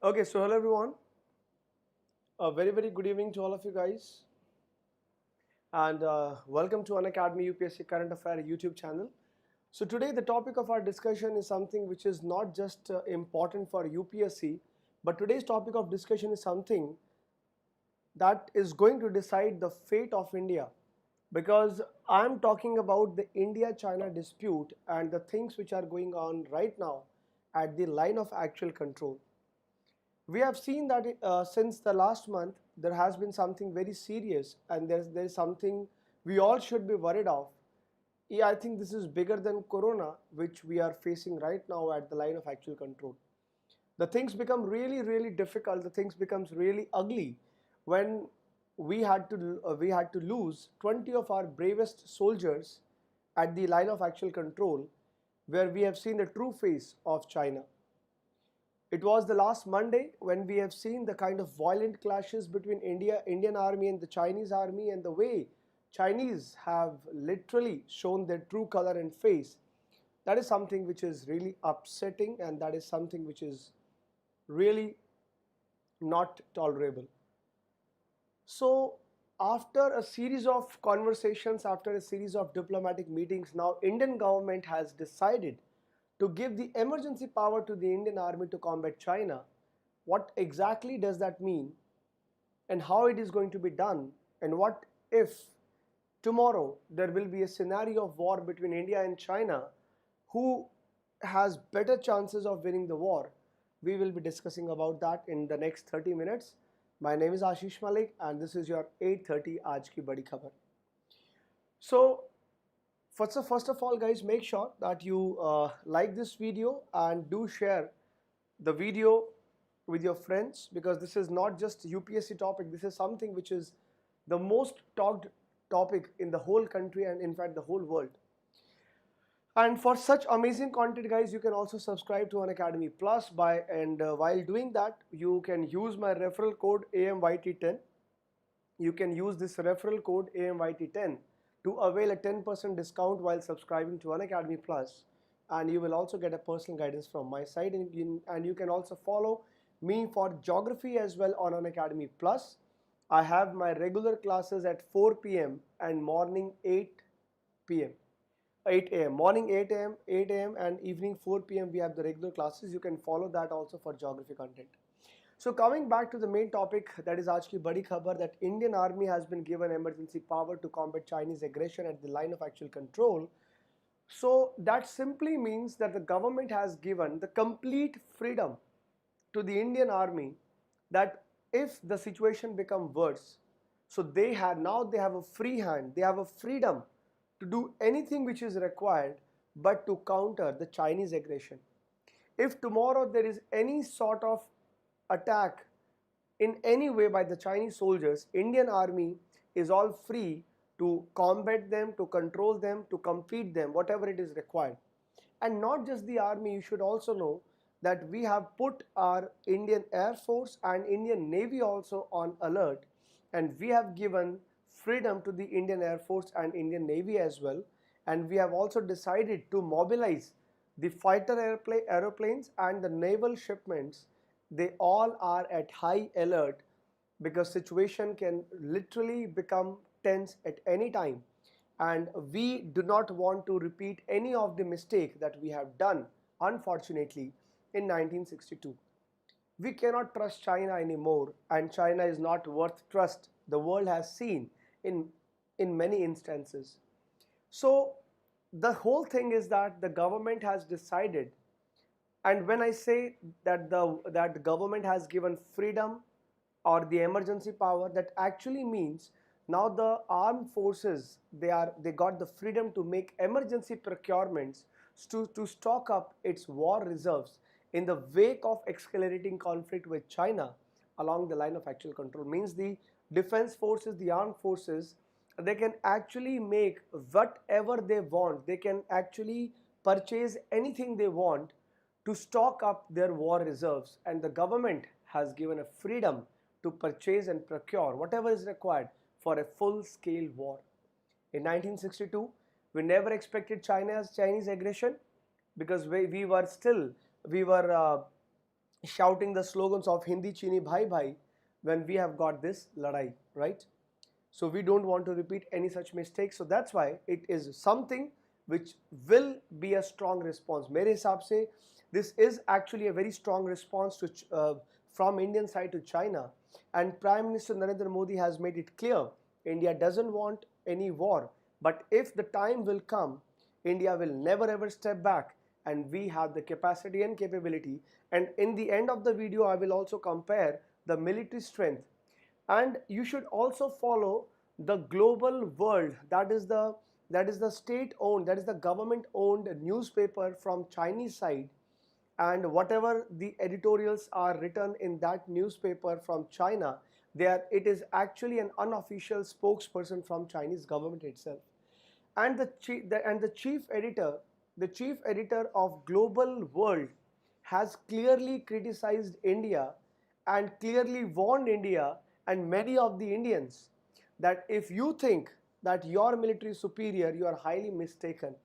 Okay, so hello everyone. A very good evening to all of you guys, and welcome to Unacademy UPSC Current Affair YouTube channel. So today the topic of our discussion is something which is not just important for UPSC, but today's topic of discussion is something that is going to decide the fate of India, because I'm talking about the India-China dispute and the things which are going on right now at the line of actual control. We have seen that since the last month there has been something very serious, and there's something we all should be worried of. Yeah, I think this is bigger than corona, which we are facing right now at the line of actual control. The things become really difficult, the things becomes really ugly when we had to lose 20 of our bravest soldiers at the line of actual control, where we have seen the true face of China. It was the last Monday when we have seen the kind of violent clashes between Indian army and the Chinese army, and the way Chinese have literally shown their true color and face. That is something which is really upsetting, and that is something which is really not tolerable. So after a series of conversations, after a series of diplomatic meetings, now Indian government has decided to give the emergency power to the Indian army to combat China. What exactly does that mean, and how it is going to be done, and what if tomorrow there will be a scenario of war between India and China? Who has better chances of winning the war? We will be discussing about that in the next 30 minutes. My name is Ashish Malik, and this is your 8:30 Aaj Ki Badi Khabar. So first of all, guys, make sure that you like this video and do share the video with your friends, because this is not just UPSC topic. This is something which is the most talked topic in the whole country, and in fact the whole world. And for such amazing content, guys, you can also subscribe to Unacademy Plus while doing that, you can use my referral code AMYT10. You can use this referral code AMYT10 to avail a 10% discount while subscribing to Unacademy Plus, and you will also get a personal guidance from my side, and you can also follow me for geography as well on Unacademy Plus. I have my regular classes at 4 p.m. and morning 8 p.m. 8 a.m. Morning 8 a.m. and evening 4 p.m. we have the regular classes. You can follow that also for geography content. So coming back to the main topic, that is Aaj Ki Badi Khabar, that Indian Army has been given emergency power to combat Chinese aggression at the line of actual control. So that simply means that the government has given the complete freedom to the Indian Army, that if the situation become worse, so they have a free hand, they have a freedom to do anything which is required, but to counter the Chinese aggression. If tomorrow there is any sort of attack in any way by the Chinese soldiers, Indian army is all free to combat them, to control them, to compete them, whatever it is required. And not just the army, you should also know that we have put our Indian Air Force and Indian Navy also on alert, and we have given freedom to the Indian Air Force and Indian Navy as well, and we have also decided to mobilize the fighter aeroplanes and the naval shipments, they all are at high alert because situation can literally become tense at any time, and we do not want to repeat any of the mistake that we have done unfortunately in 1962. We cannot trust China anymore, and China is not worth trust. The world has seen in many instances. So the whole thing is that the government has decided, and when I say that the government has given freedom or the emergency power, that actually means now the armed forces, they got the freedom to make emergency procurements to stock up its war reserves in the wake of escalating conflict with China along the line of actual control. Means the defense forces, the armed forces, they can actually make whatever they want. They can actually purchase anything they want to stock up their war reserves, and the government has given a freedom to purchase and procure whatever is required for a full-scale war. In 1962, we never expected Chinese aggression because we were shouting the slogans of Hindi Chini Bhai Bhai when we have got this ladai, right? So we don't want to repeat any such mistakes. So that's why it is something which will be a strong response. मेरे हिसाब से this is actually a very strong response to from Indian side to China, and Prime Minister Narendra Modi has made it clear India doesn't want any war, but if the time will come, India will never ever step back, and we have the capacity and capability. And in the end of the video, I will also compare the military strength, and you should also follow the global world, that is the state owned, that is the government owned newspaper from Chinese side, and whatever the editorials are written in that newspaper from China, it is actually an unofficial spokesperson from Chinese government itself. And the chief editor of Global World has clearly criticized India and clearly warned India and many of the Indians that if you think that your military is superior, you are highly mistaken.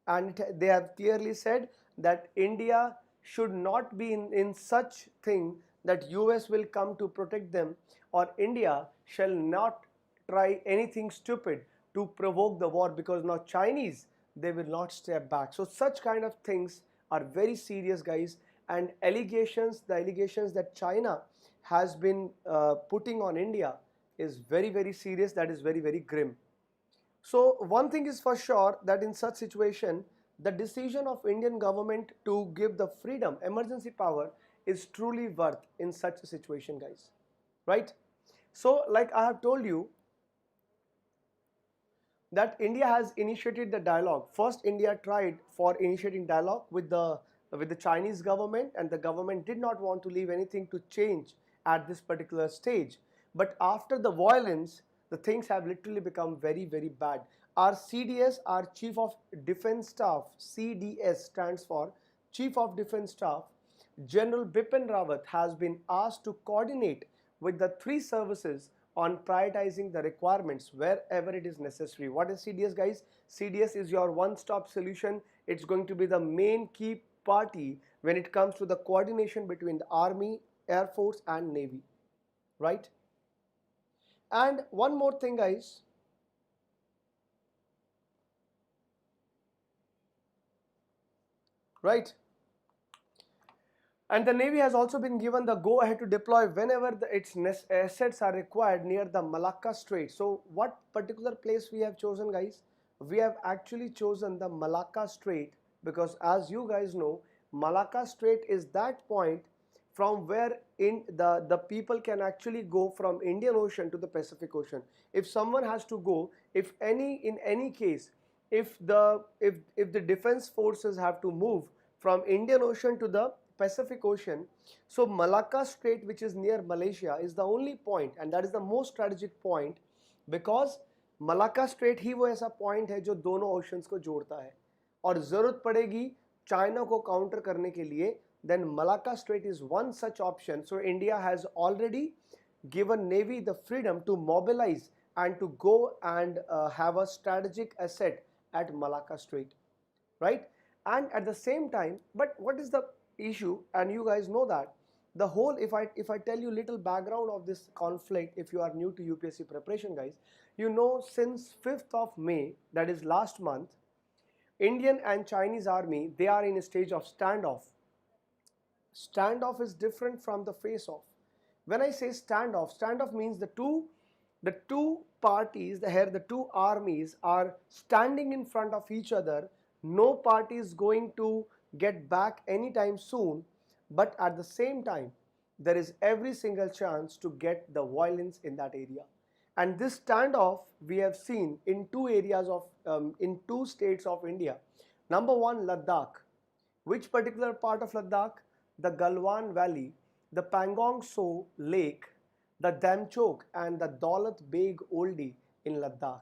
And they have clearly said that India should not be in such thing that US will come to protect them, or India shall not try anything stupid to provoke the war, because now Chinese, they will not step back. So such kind of things are very serious, guys, and the allegations that China has been putting on India is very, very serious. That is very, very grim. So one thing is for sure, that in such situation, the decision of Indian government to give the freedom, emergency power, is truly worth in such a situation, guys, right? So like I have told you that India has initiated the dialogue. First, India tried for initiating dialogue with the Chinese government, and the government did not want to leave anything to change at this particular stage. But after the violence, the things have literally become very, very bad. Our CDS, our Chief of Defence Staff, CDS stands for Chief of Defence Staff, General Bipin Rawat, has been asked to coordinate with the three services on prioritizing the requirements wherever it is necessary. What is CDS, guys? CDS is your one-stop solution. It's going to be the main key party when it comes to the coordination between the Army, Air Force and Navy, right? And one more thing, guys. Right? And the Navy has also been given the go-ahead to deploy whenever its assets are required near the Malacca Strait. So what particular place we have chosen, guys? We have actually chosen the Malacca Strait because, as you guys know, Malacca Strait is that point from where the people can actually go from Indian Ocean to the Pacific Ocean. If someone has to go, in any case, if the defense forces have to move from Indian Ocean to the Pacific Ocean, so Malacca Strait, which is near Malaysia, is the only point, and that is the most strategic point, because Malacca Strait ही वो ऐसा point है जो दोनों oceans को जोड़ता है, और ज़रूरत पड़ेगी चाइना को काउंटर करने के लिए, then Malacca Strait is one such option. So India has already given Navy the freedom to mobilize and to go and have a strategic asset at Malacca Strait, right? And at the same time, but what is the issue? And you guys know that the whole, if I tell you little background of this conflict, if you are new to UPSC preparation, guys, you know, since 5th of May, that is last month, Indian and Chinese army, they are in a stage of standoff. Standoff is different from the face off. When I say standoff, standoff means the two parties, the two armies are standing in front of each other. No party is going to get back anytime soon, but at the same time, there is every single chance to get the violence in that area. And this standoff we have seen in two areas of, in two states of India. Number one, Ladakh. Which particular part of Ladakh? The Galwan Valley, the Pangong So Lake, the Damchok and the Daulat Beg Oldie in Ladakh.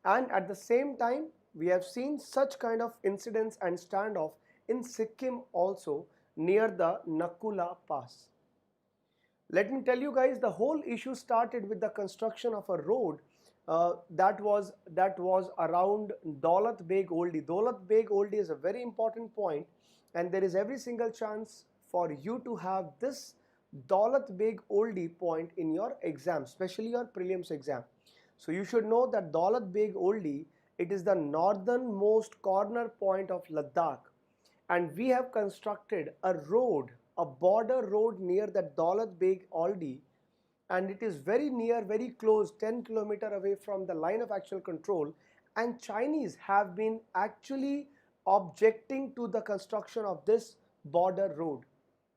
And at the same time, we have seen such kind of incidents and standoff in Sikkim also, near the Nakula Pass. Let me tell you guys, the whole issue started with the construction of a road that was around Daulat Beg Oldie. Daulat Beg Oldie is a very important point, and there is every single chance for you to have this Daulat Beg Oldie point in your exam, especially your prelims exam. So you should know that Daulat Beg Oldie, it is the northernmost corner point of Ladakh, and we have constructed a road, a border road near that Daulat Beg Oldie, and it is very near, very close, 10 kilometers away from the line of actual control, and Chinese have been actually objecting to the construction of this border road.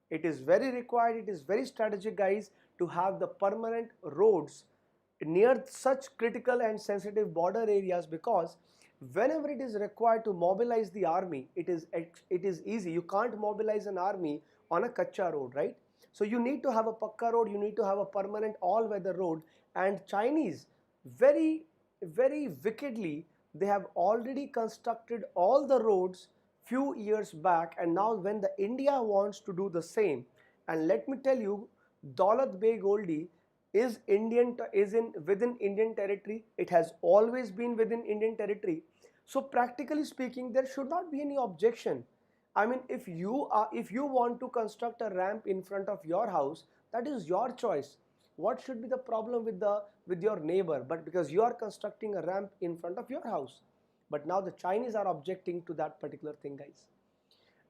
It is very required, it is very strategic, guys, to have the permanent roads near such critical and sensitive border areas, because whenever it is required to mobilize the army, it is easy. You can't mobilize an army on a kacha road, right? So you need to have a pakka road, you need to have a permanent all-weather road, and Chinese very, very wickedly, they have already constructed all the roads few years back, and now when the India wants to do the same, and let me tell you, Daulat Beg Oldie is within Indian territory. It has always been within Indian territory. So practically speaking, there should not be any objection. I mean, if you want to construct a ramp in front of your house, that is your choice. What should be the problem with your neighbor? But because you are constructing a ramp in front of your house, but now the Chinese are objecting to that particular thing, guys.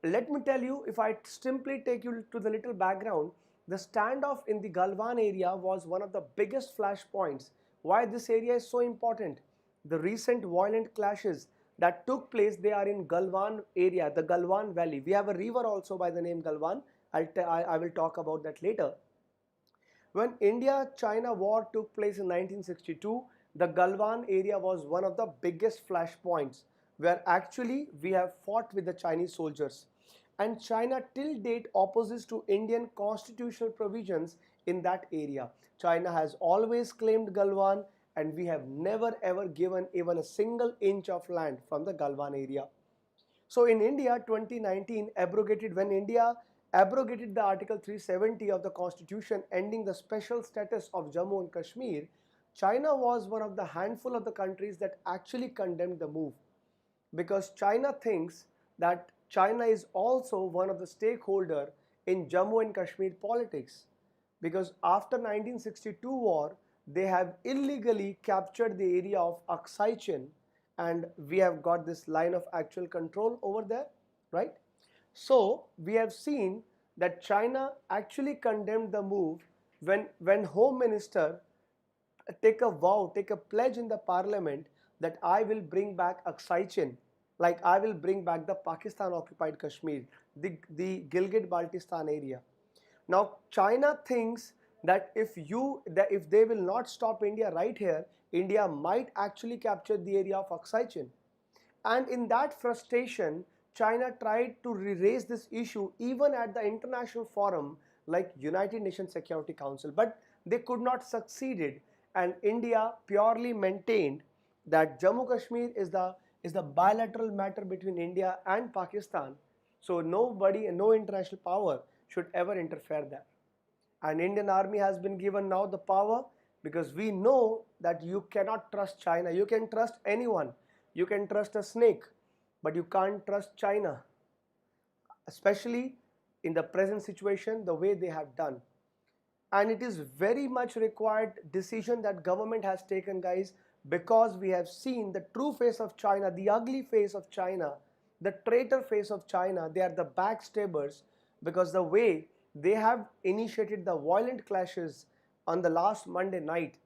Let me tell you, if I simply take you to the little background, the standoff in the Galwan area was one of the biggest flashpoints. Why this area is so important? The recent violent clashes that took place, they are in Galwan area, the Galwan Valley. We have a river also by the name Galwan. I will talk about that later. When India-China war took place in 1962, the Galwan area was one of the biggest flashpoints where actually we have fought with the Chinese soldiers. And China till date opposes to Indian constitutional provisions in that area. China has always claimed Galwan, and we have never ever given even a single inch of land from the Galwan area. So in India, 2019 when India abrogated the Article 370 of the Constitution ending the special status of Jammu and Kashmir, China was one of the handful of the countries that actually condemned the move, because China thinks that China is also one of the stakeholders in Jammu and Kashmir politics, because after 1962 war, they have illegally captured the area of Aksai Chin, and we have got this line of actual control over there, right? So we have seen that China actually condemned the move when Home Minister take a pledge in the parliament that I will bring back Aksai Chin, like I will bring back the Pakistan occupied Kashmir, the Gilgit-Baltistan area. Now China thinks that if they will not stop India right here, India might actually capture the area of Aksai Chin. And in that frustration, China tried to raise this issue even at the international forum like United Nations Security Council, but they could not succeed, and India purely maintained that Jammu Kashmir is the bilateral matter between India and Pakistan, so nobody and no international power should ever interfere there. And Indian Army has been given now the power, because we know that you cannot trust China. You can trust anyone, you can trust a snake, but you can't trust China, especially in the present situation, the way they have done. And it is very much required decision that government has taken, guys, because we have seen the true face of China, the ugly face of China, the traitor face of China. They are the backstabbers, because the way they have initiated the violent clashes on the last Monday night,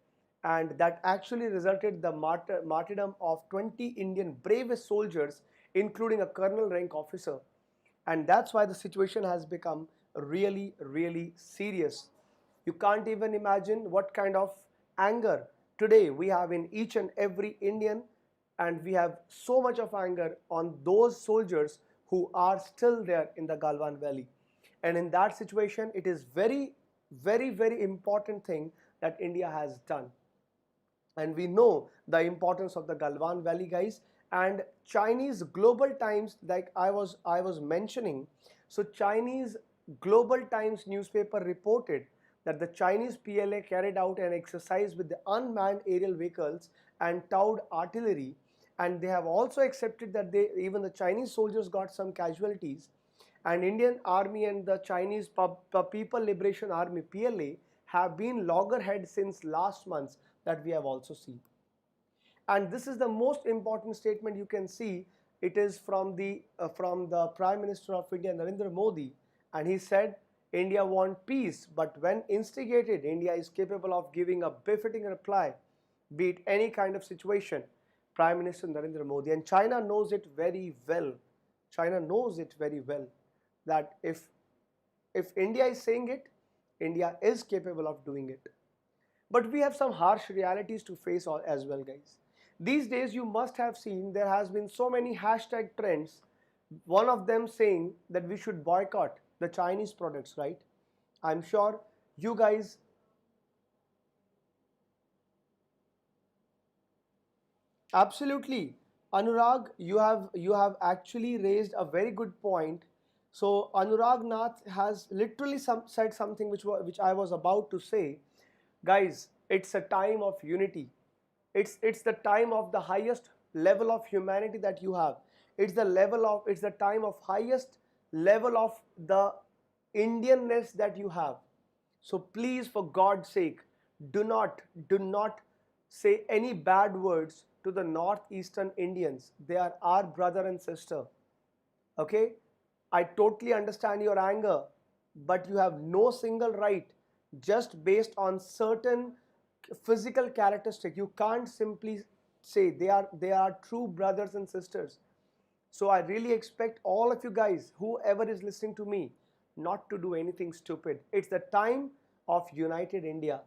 and that actually resulted the martyrdom of 20 Indian bravest soldiers, including a colonel rank officer. And that's why the situation has become really, really serious. You can't even imagine what kind of anger today we have in each and every Indian, and we have so much of anger on those soldiers who are still there in the Galwan Valley. And in that situation, it is very, very, very important thing that India has done. And we know the importance of the Galwan Valley, guys. And Chinese Global Times, like I was mentioning, so Chinese Global Times newspaper reported that the Chinese PLA carried out an exercise with the unmanned aerial vehicles and towed artillery, and they have also accepted that even the Chinese soldiers got some casualties, and Indian Army and the Chinese People Liberation Army PLA have been loggerheads since last month, that we have also seen. And this is the most important statement you can see. It is from the Prime Minister of India, Narendra Modi, and he said, India wants peace, but when instigated, India is capable of giving a befitting reply, be it any kind of situation. Prime Minister Narendra Modi, and China knows it very well. China knows it very well that if India is saying it, India is capable of doing it. But we have some harsh realities to face as well, guys. These days, you must have seen there has been so many hashtag trends. One of them saying that we should boycott the Chinese products, right? I'm sure you guys. Absolutely, Anurag, you have actually raised a very good point. So Anurag Nath has literally said something which I was about to say. Guys, it's a time of unity. It's the time of the highest level of humanity that you have. It's the time of highest level of the Indianness that you have. So please, for God's sake, do not say any bad words to the northeastern Indians. They are our brother and sister. Okay? I totally understand your anger, but you have no single right just based on certain physical characteristic. You can't simply say they are true brothers and sisters. So I really expect all of you guys, whoever is listening to me, not to do anything stupid. It's the time of united India.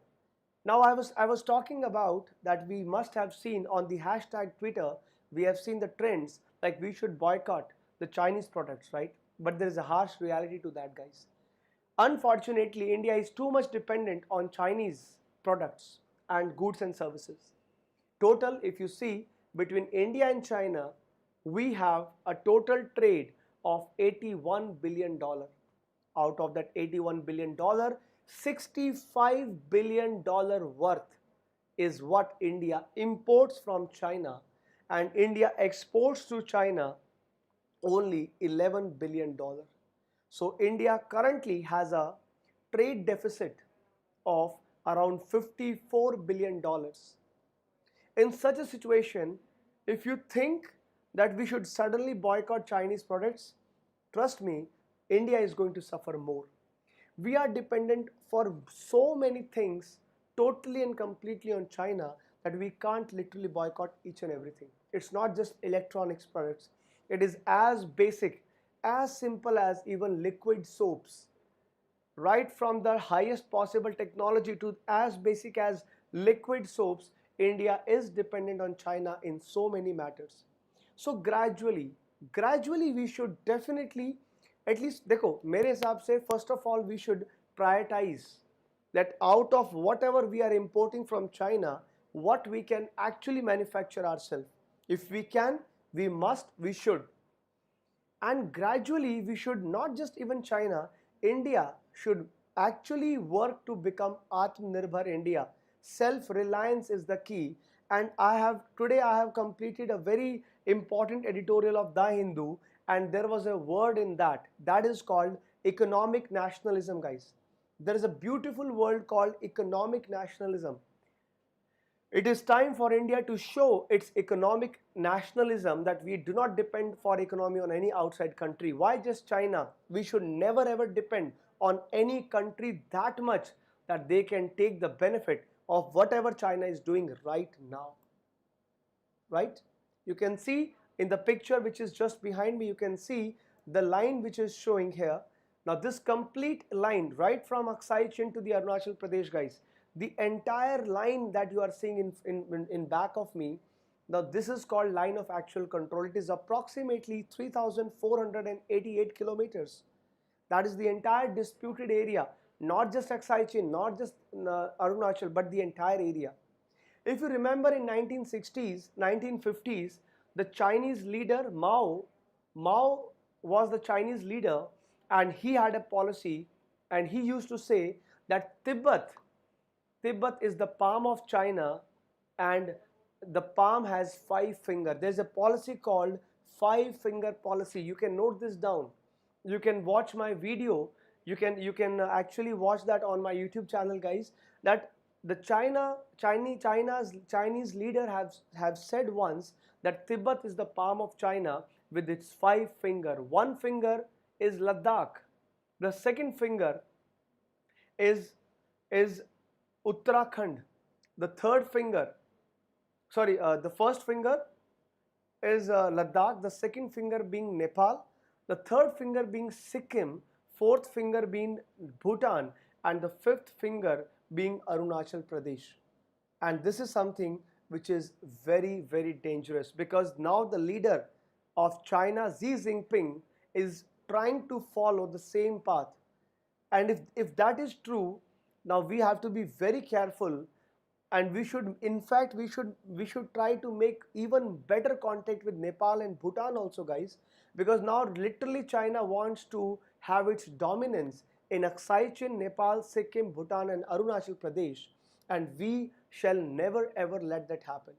Now I was talking about that we must have seen on the hashtag Twitter, we have seen the trends like we should boycott the Chinese products, right? But there is a harsh reality to that, guys. Unfortunately, India is too much dependent on Chinese products and goods and services. Total, if you see, between India and China, we have a total trade of $81 billion. Out of that $81 billion, $65 billion worth is what India imports from China, and India exports to China only $11 billion. So India currently has a trade deficit of around $54 billion. In such a situation, if you think that we should suddenly boycott Chinese products, trust me, India is going to suffer more. We are dependent for so many things totally and completely on China that we can't literally boycott each and everything. It's not just electronics products. It is as basic, as simple as even liquid soaps. Right from the highest possible technology to as basic as liquid soaps, India is dependent on China in so many matters. So gradually we should definitely, at least देखो मेरे हिसाब से first of all we should prioritize that out of whatever we are importing from China, what we can actually manufacture ourselves. If we can, we must, we should. And gradually we should not just even China, India should actually work to become Atmanirbhar India. Self-reliance is the key, and today I have completed a very important editorial of The Hindu, and there was a word in that is called economic nationalism, guys. There is a beautiful word called economic nationalism. It is time for India to show its economic nationalism, that we do not depend for economy on any outside country. Why just China? We should never ever depend on any country that much that they can take the benefit of whatever China is doing right now. Right? You can see in the picture which is just behind me, you can see the line which is showing here. Now this complete line right from Aksai Chin to the Arunachal Pradesh, guys, the entire line that you are seeing in back of me, now this is called line of actual control. It is approximately 3,488 kilometers. That is the entire disputed area, not just Aksai Chin, not just Arunachal, but the entire area. If you remember in 1960s, 1950s, the Chinese leader Mao was the Chinese leader, and he had a policy, and he used to say that Tibet is the palm of China, and the palm has 5 fingers. There's a policy called 5-finger policy. You can note this down. You can watch my video. You can actually watch that on my YouTube channel, guys. That the Chinese leader have said once that Tibet is the palm of China with its 5 finger. One finger is Ladakh. The second finger is Uttarakhand. The third finger, the first finger is Ladakh, the second finger being Nepal, the third finger being Sikkim, fourth finger being Bhutan, and the fifth finger being Arunachal Pradesh. And this is something which is very, very dangerous, because now the leader of China, Xi Jinping, is trying to follow the same path. And if that is true, now we have to be very careful, and we should try to make even better contact with Nepal and Bhutan also, guys, because now literally China wants to have its dominance in Aksai Chin, Nepal, Sikkim, Bhutan and Arunachal Pradesh, and we shall never ever let that happen.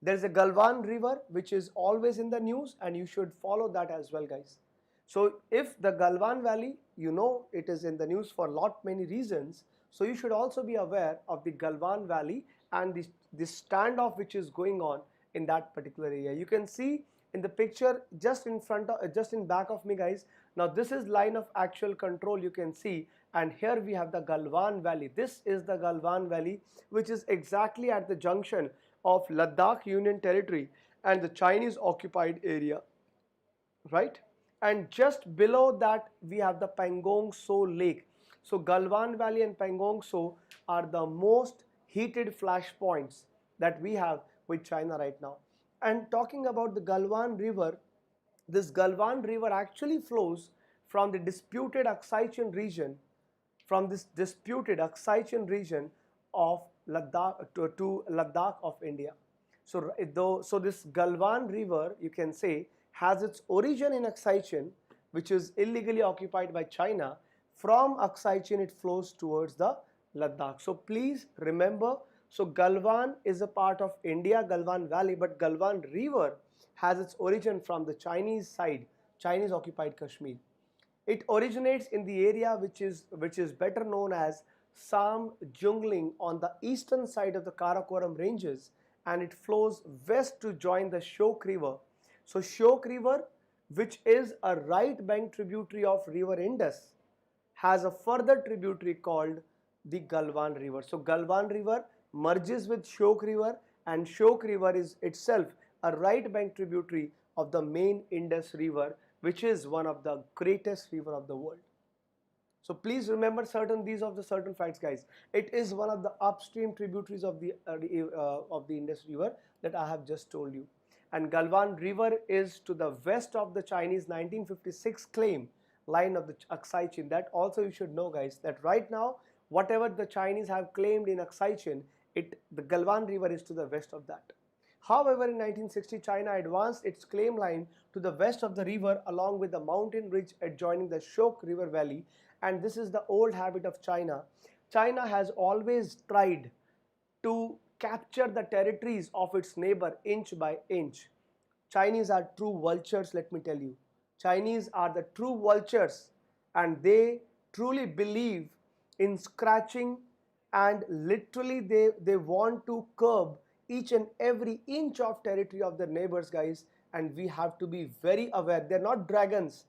There is a Galwan river which is always in the news, and you should follow that as well, guys. So if the Galwan Valley, you know, it is in the news for many reasons, so you should also be aware of the Galwan Valley and the standoff which is going on in that particular area. You can see in the picture just in back of me, guys. Now this is line of actual control, you can see, and here we have the Galwan Valley. This is the Galwan Valley, which is exactly at the junction of Ladakh Union Territory and the Chinese occupied area, right? And just below that we have the Pangong Tso Lake. So Galwan Valley and Pangong Tso are the most heated flashpoints that we have with China right now. And talking about the Galwan River, this Galwan River actually flows from the disputed Aksai Chin region, of Ladakh to Ladakh of India. So this Galwan River, you can say, has its origin in Aksai Chin, which is illegally occupied by China. From Aksai Chin it flows towards the Ladakh. So please remember, so Galwan is a part of India, Galwan Valley, but Galwan River has its origin from the Chinese side, Chinese occupied Kashmir. It originates in the area which is better known as Sam Jungling on the eastern side of the Karakoram ranges, and it flows west to join the Shyok River. So Shyok River, which is a right bank tributary of River Indus, has a further tributary called the Galwan River. So Galwan River merges with Shyok River, and Shyok River is itself a right bank tributary of the main Indus River, which is one of the greatest river of the world. So please remember these are the certain facts, guys. It is one of the upstream tributaries of the Indus River that I have just told you. And Galwan River is to the west of the Chinese 1956 claim line of the Aksai Chin. That also you should know, guys, that right now whatever the Chinese have claimed in Aksai Chin, the Galwan River is to the west of that. However, in 1960, China advanced its claim line to the west of the river along with the mountain ridge adjoining the Shyok River Valley, and this is the old habit of China. China has always tried to capture the territories of its neighbor inch by inch. Chinese are true vultures, let me tell you. Chinese are the true vultures, and they truly believe in scratching, and literally they want to curb each and every inch of territory of their neighbors, guys, and we have to be very aware. They're not dragons.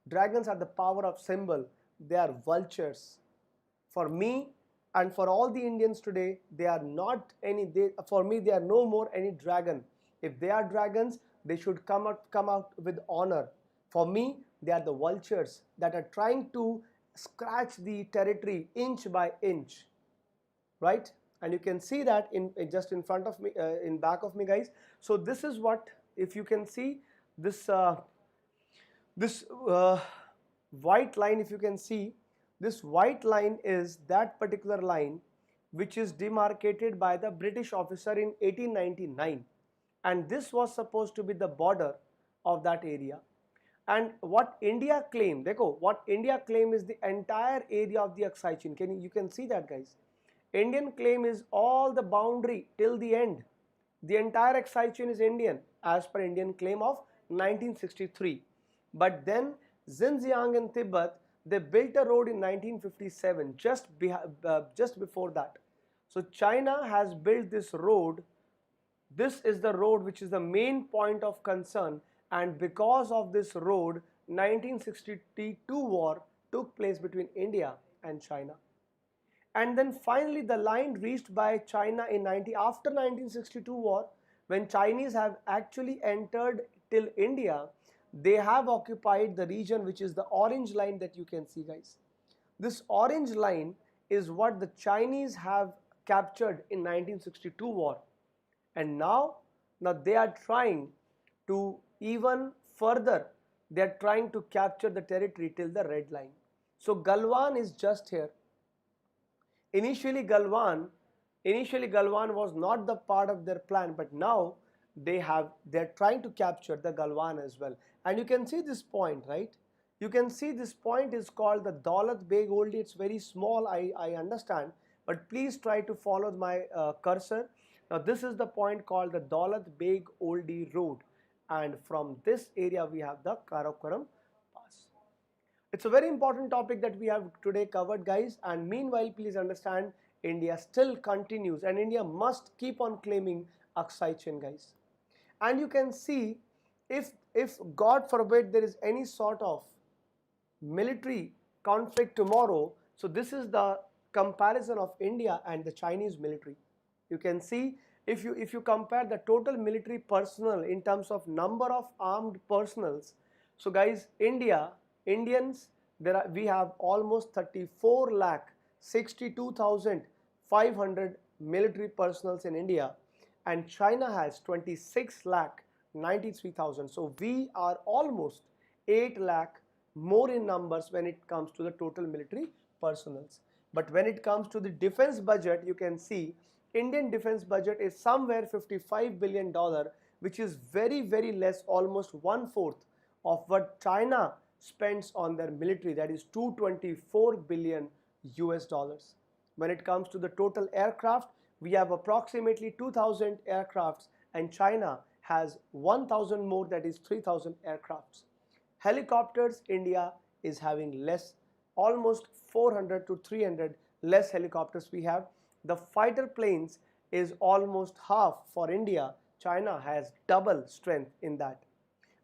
Dragons are the power of symbol. They are vultures. For me and for all the Indians today, they are not any, for me they are no more any dragon. If they are dragons, they should come out with honor. For me, they are the vultures that are trying to scratch the territory inch by inch, right? And you can see that in just in front of me, in back of me, guys. So this is what, if you can see this this white line, if you can see, this white line is that particular line which is demarcated by the British officer in 1899, and this was supposed to be the border of that area. And what India claimed, देखो, what India claim is the entire area of the Aksai chain. You can see that, guys. Indian claim is all the boundary till the end. The entire Aksai chain is Indian as per Indian claim of 1963. But then Xinjiang and Tibet, they built a road in 1957, just before that. So China has built this road. This is the road which is the main point of concern, and because of this road, 1962 war took place between India and China. And then finally the line reached by China in after 1962 war, when Chinese have actually entered till India. They have occupied the region which is the orange line that you can see, guys. This orange line is what the Chinese have captured in 1962 war, and now they are trying to even further, they are trying to capture the territory till the red line. So Galwan is just here. Initially Galwan was not the part of their plan, but now they're trying to capture the Galwan as well. And you can see this point, right? You can see this point is called the Daulat Beg Oldie. It's very small, I understand, but please try to follow my cursor. Now this is the point called the Daulat Beg Oldie Road, and from this area we have the Karakoram Pass. It's a very important topic that we have today covered, guys, and meanwhile please understand, India still continues, and India must keep on claiming Aksai chain, guys. And you can see, if God forbid there is any sort of military conflict tomorrow, so this is the comparison of India and the Chinese military. You can see, if you compare the total military personnel in terms of number of armed personals, so guys, Indians, we have almost 34,62,500 military personals in India, and China has 26,93,000. So we are almost 8 lakh more in numbers when it comes to the total military personals. But when it comes to the defense budget, you can see Indian defense budget is somewhere $55 billion, which is very, very less, almost 1/4 of what China spends on their military, that is $224 billion US. When it comes to the total aircraft, we have approximately 2,000 aircrafts, and China has 1,000 more, that is 3,000 aircrafts. Helicopters, India is having less, almost 400 to 300 less helicopters we have. The fighter planes is almost half for India. China has double strength in that.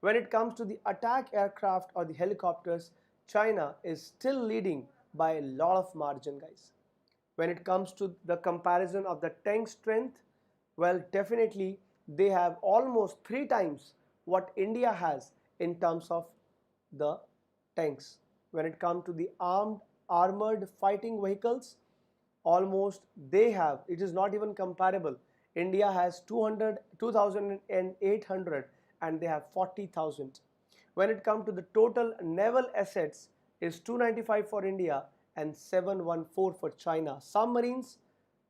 When it comes to the attack aircraft or the helicopters, China is still leading by a lot of margin, guys. When it comes to the comparison of the tank strength, well, definitely they have almost 3 times what India has in terms of the tanks. When it comes to the armored fighting vehicles, almost they have, it is not even comparable. India has 2,800 and they have 40,000. When it comes to the total naval assets, is 295 for India and 714 for China. Submarines,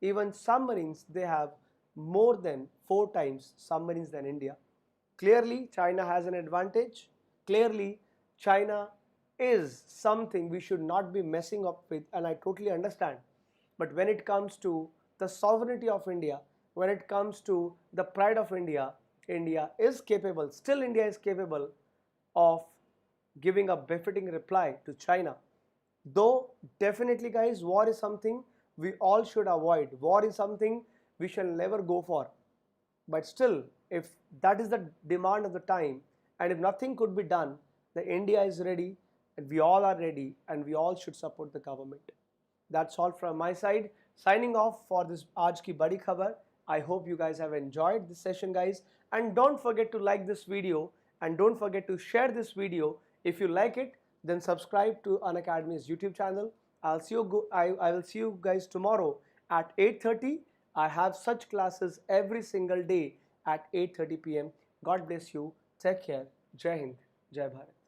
even submarines, they have more than 4 times submarines than India. Clearly, China has an advantage. Clearly, China is something we should not be messing up with, and I totally understand. But when it comes to the sovereignty of India, when it comes to the pride of India, India is capable, still India is capable of giving a befitting reply to China. Though definitely guys, war is something we all should avoid. War is something we shall never go for. But still, if that is the demand of the time and if nothing could be done, then India is ready and we all are ready and we all should support the government. That's all from my side. Signing off for this Aaj Ki Badi Khabar. I hope you guys have enjoyed this session guys, and don't forget to like this video and don't forget to share this video. If you like it, then subscribe to Unacademy's YouTube channel. I will see you guys tomorrow at 8:30. I have such classes every single day at 8:30 p.m. God bless you. Take care. Jai Hind. Jai Bharat.